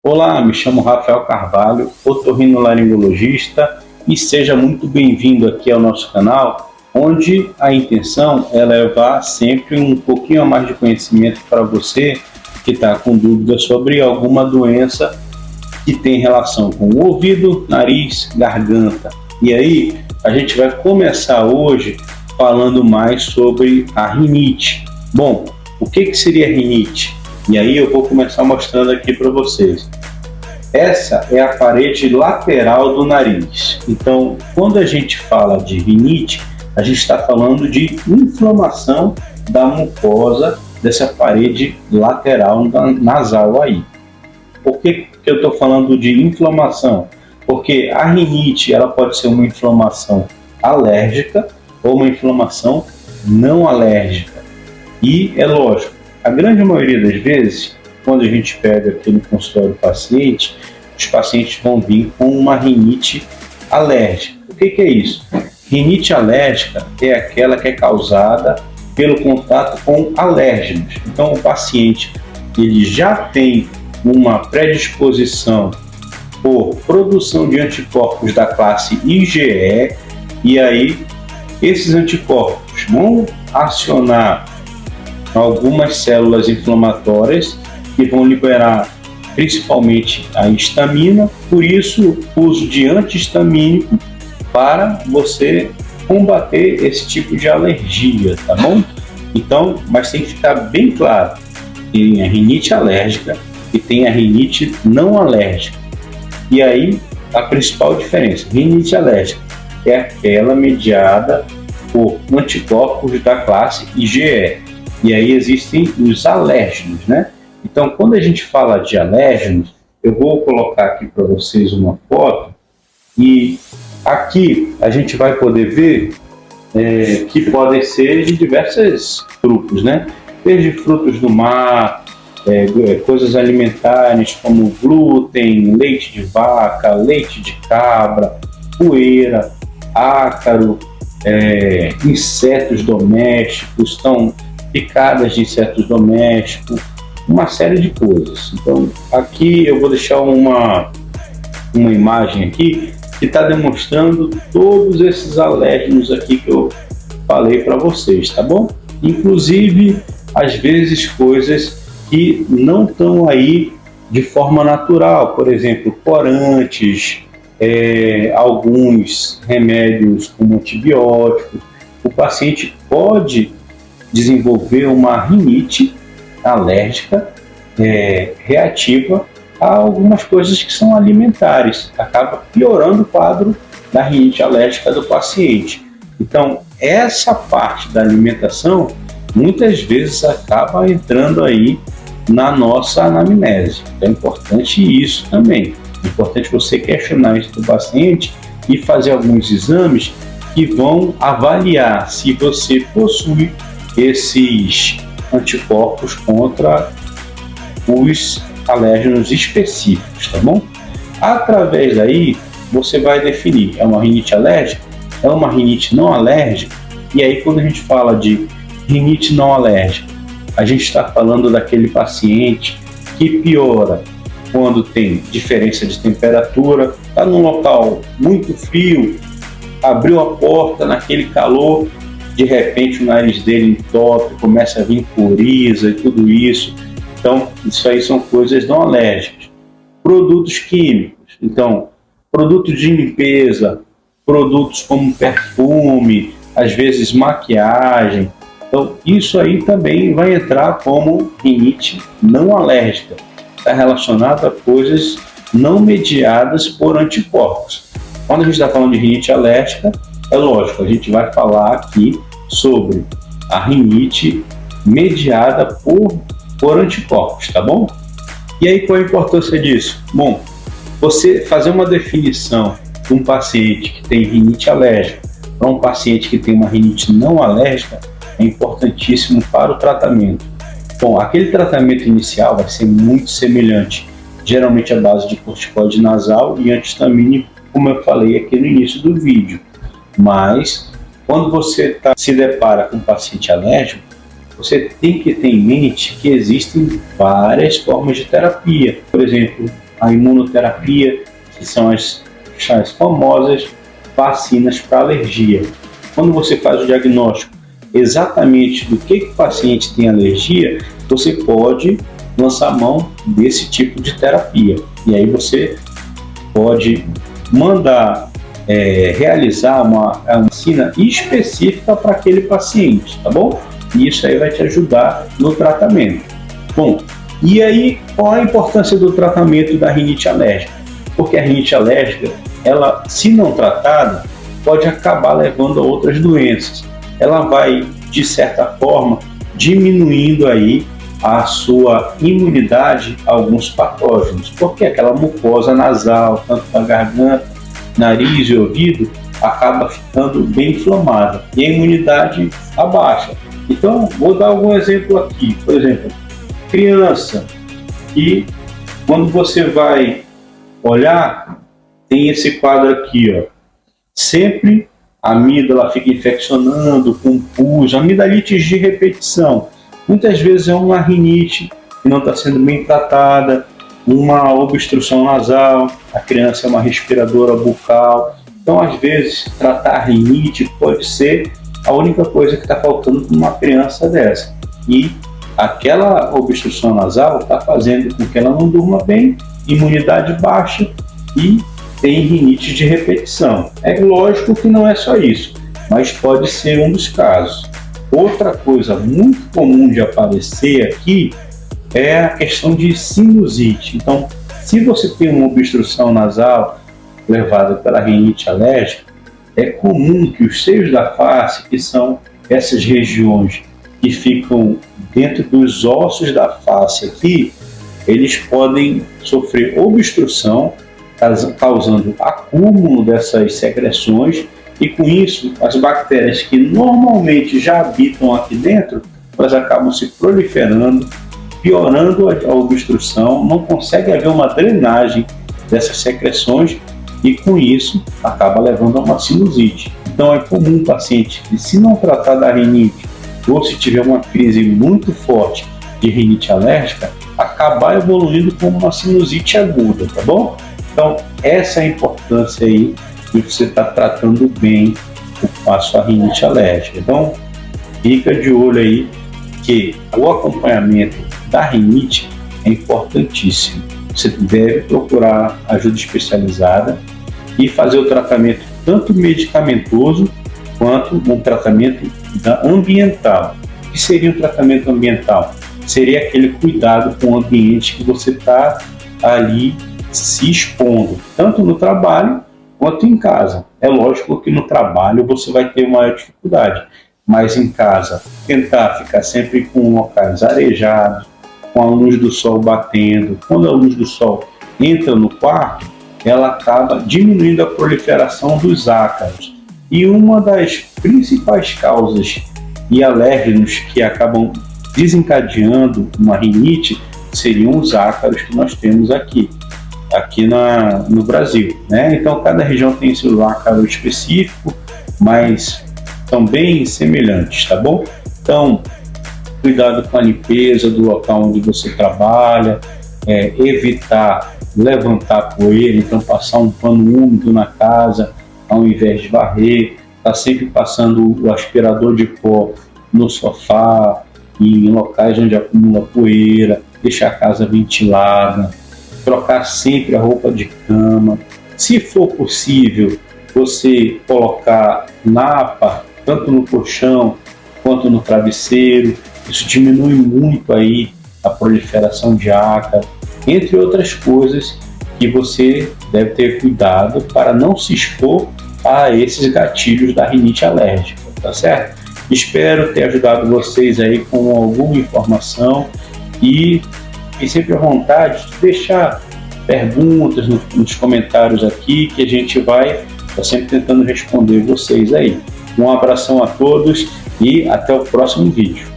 Olá, me chamo Rafael Carvalho, otorrinolaringologista, e seja muito bem-vindo aqui ao nosso canal, onde a intenção é levar sempre um pouquinho a mais de conhecimento para você que está com dúvidas sobre alguma doença que tem relação com o ouvido, nariz, garganta. E aí, a gente vai começar hoje falando mais sobre a rinite. Bom, o que seria rinite? E aí eu vou começar mostrando aqui para vocês. Essa é a parede lateral do nariz. Então, quando a gente fala de rinite, a gente está falando de inflamação da mucosa dessa parede lateral nasal aí. Por que eu estou falando de inflamação? Porque a rinite ela pode ser uma inflamação alérgica ou uma inflamação não alérgica. E é lógico, a grande maioria das vezes, quando a gente pega aqui no consultório do paciente, os pacientes vão vir com uma rinite alérgica. O que é isso? Rinite alérgica é aquela que é causada pelo contato com alérgenos. Então, o paciente ele já tem uma predisposição por produção de anticorpos da classe IgE, e aí esses anticorpos vão acionar algumas células inflamatórias que vão liberar principalmente a histamina, por isso o uso de antihistamínico para você combater esse tipo de alergia, tá bom? Então, mas tem que ficar bem claro, tem a rinite alérgica e tem a rinite não alérgica. E aí, a principal diferença, rinite alérgica é aquela mediada por anticorpos da classe IgE. E aí existem os alérgenos, né? Então, quando a gente fala de alérgenos, eu vou colocar aqui para vocês uma foto e aqui a gente vai poder ver que podem ser de diversos grupos, né? Desde frutos do mar, coisas alimentares como glúten, leite de vaca, leite de cabra, poeira, ácaro, insetos domésticos, picadas de insetos domésticos, uma série de coisas. Então, aqui eu vou deixar uma imagem aqui que está demonstrando todos esses alérgenos aqui que eu falei para vocês, tá bom? Inclusive, às vezes, coisas que não estão aí de forma natural, por exemplo, corantes, alguns remédios como antibióticos. O paciente pode desenvolver uma rinite alérgica reativa a algumas coisas que são alimentares, acaba piorando o quadro da rinite alérgica do paciente. Então, essa parte da alimentação muitas vezes acaba entrando aí na nossa anamnese. Então, é importante isso também. É importante você questionar isso do paciente e fazer alguns exames que vão avaliar se você possui esses anticorpos contra os alérgenos específicos, tá bom? Através daí, você vai definir, é uma rinite alérgica, é uma rinite não alérgica, e aí quando a gente fala de rinite não alérgica, a gente está falando daquele paciente que piora quando tem diferença de temperatura, está num local muito frio, abriu a porta naquele calor, de repente o nariz dele entope, começa a vir coriza e tudo isso. Então, isso aí são coisas não alérgicas. Produtos químicos, então, produtos de limpeza, produtos como perfume, às vezes maquiagem. Então, isso aí também vai entrar como rinite não alérgica. Está relacionado a coisas não mediadas por anticorpos. Quando a gente está falando de rinite alérgica, é lógico, a gente vai falar aqui sobre a rinite mediada por anticorpos, tá bom? E aí, qual a importância disso? Bom, você fazer uma definição de um paciente que tem rinite alérgica para um paciente que tem uma rinite não alérgica é importantíssimo para o tratamento. Bom, aquele tratamento inicial vai ser muito semelhante, geralmente à base de corticoide nasal e antihistamínico, como eu falei aqui no início do vídeo. Mas, quando você se depara com um paciente alérgico, você tem que ter em mente que existem várias formas de terapia. Por exemplo, a imunoterapia, que são as famosas vacinas para alergia. Quando você faz o diagnóstico exatamente do que o paciente tem alergia, você pode lançar mão desse tipo de terapia. E aí você pode mandar realizar uma vacina específica para aquele paciente, tá bom? E isso aí vai te ajudar no tratamento. Bom, e aí qual a importância do tratamento da rinite alérgica? Porque a rinite alérgica, ela, se não tratada, pode acabar levando a outras doenças. Ela vai, de certa forma, diminuindo aí a sua imunidade a alguns patógenos, porque aquela mucosa nasal, tanto da garganta, nariz e ouvido, acaba ficando bem inflamada e a imunidade abaixa. Então, vou dar algum exemplo aqui. Por exemplo, criança que, quando você vai olhar, tem esse quadro aqui, ó. Sempre a amígdala fica infeccionando com pus, amidalites de repetição. Muitas vezes é uma rinite que não está sendo bem tratada, uma obstrução nasal, a criança é uma respiradora bucal. Então, às vezes, tratar a rinite pode ser a única coisa que está faltando para uma criança dessa. E aquela obstrução nasal está fazendo com que ela não durma bem, imunidade baixa e tem rinite de repetição. É lógico que não é só isso, mas pode ser um dos casos. Outra coisa muito comum de aparecer aqui é a questão de sinusite. Então, se você tem uma obstrução nasal levada pela rinite alérgica, é comum que os seios da face, que são essas regiões que ficam dentro dos ossos da face aqui, eles podem sofrer obstrução, causando acúmulo dessas secreções, e com isso as bactérias que normalmente já habitam aqui dentro, elas acabam se proliferando, piorando a obstrução, não consegue haver uma drenagem dessas secreções e com isso acaba levando a uma sinusite. Então é comum o paciente que, se não tratar da rinite ou se tiver uma crise muito forte de rinite alérgica, acabar evoluindo como uma sinusite aguda, tá bom? Então essa é a importância aí de você estar tratando bem a sua rinite alérgica. Então fica de olho aí que o acompanhamento da rinite é importantíssimo. Você deve procurar ajuda especializada e fazer o tratamento tanto medicamentoso quanto um tratamento ambiental. O que seria um tratamento ambiental? Seria aquele cuidado com o ambiente que você está ali se expondo, tanto no trabalho quanto em casa. É lógico que no trabalho você vai ter maior dificuldade, mas em casa tentar ficar sempre com locais arejados, com a luz do sol batendo. Quando a luz do sol entra no quarto, ela acaba diminuindo a proliferação dos ácaros. E uma das principais causas e alérgenos que acabam desencadeando uma rinite seriam os ácaros que nós temos aqui no Brasil, né? Então cada região tem seu ácaro específico, mas são bem semelhantes, tá bom? Então cuidado com a limpeza do local onde você trabalha, evitar levantar poeira, então passar um pano úmido na casa ao invés de varrer, tá sempre passando o aspirador de pó no sofá e em locais onde acumula poeira, deixar a casa ventilada, trocar sempre a roupa de cama. Se for possível, você colocar napa tanto no colchão quanto no travesseiro. Isso diminui muito aí a proliferação de ácaro, entre outras coisas que você deve ter cuidado para não se expor a esses gatilhos da rinite alérgica, tá certo? Espero ter ajudado vocês aí com alguma informação e sempre à vontade de deixar perguntas nos comentários aqui, que a gente vai estar sempre tentando responder vocês aí. Um abração a todos e até o próximo vídeo.